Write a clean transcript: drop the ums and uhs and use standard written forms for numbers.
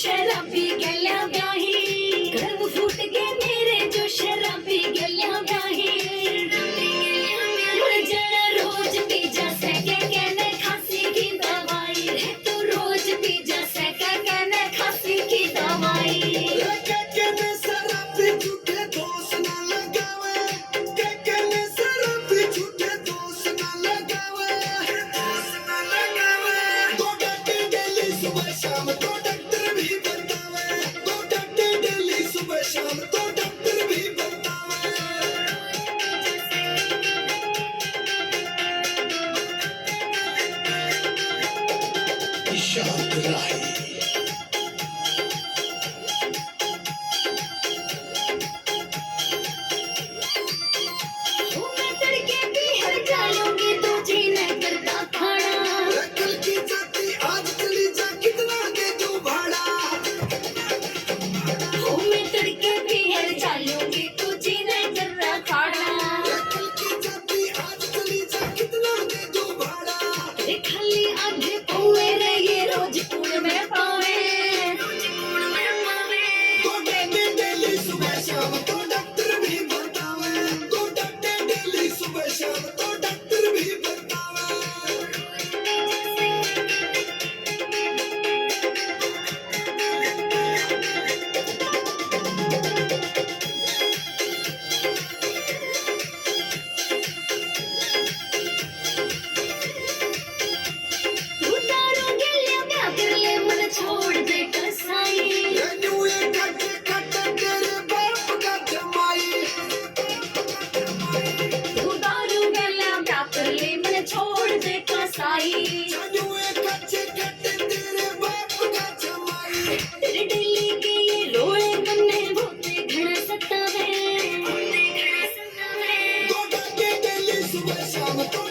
शराबी गल्या ब्याही गर्व फूट के मेरे जो शराबी गल्या ब्याही मर जाना रोज पी जा सके कहने खांसी की दवाई रे तू रोज पी जा सके कहने खांसी की दवाई कहने शराबी झूठे दोस्त ना लगावे कहने शराबी झूठे दोस्त ना लगावे दो डॉक्टर डेली सुबह शाम दो डॉक्टर भी बतावे दो डॉक्टर डेली सुबह शाम दो डॉक्टर भी बतावे शांत राही मैं तड़के भी हर जालूंगी तू जीने करता खाना कल की जाती आज चली जा कितना दे तू भाड़ा मैं तड़के भी हर जालूंगी तू जीने करता खाना कल की जाती आज चली जा कितना दे तू भाड़ा खाली आधे पौवे रे ये रोज कूड़ में पावे दो डॉक्टर डेली सुबह शाम दो डॉक्टर भी बतावे दो डॉक्टर डेली सुबह शाम दो डॉक्टर भी बतावे तू दारू गलियां क्या कर ले मन छोड़ दे कसाई न्यू ये कटे कटे तेरे बाप का जमाई तू दारू गलियां क्या कर ले मन छोड़ दे कसाई न्यू ये कटे कटे तेरे बाप का जमाई तेरे दिल्ली के ये रोए मन्ने भूते घड़ा सतावे दो डॉक्टर डेली सुबह शाम दो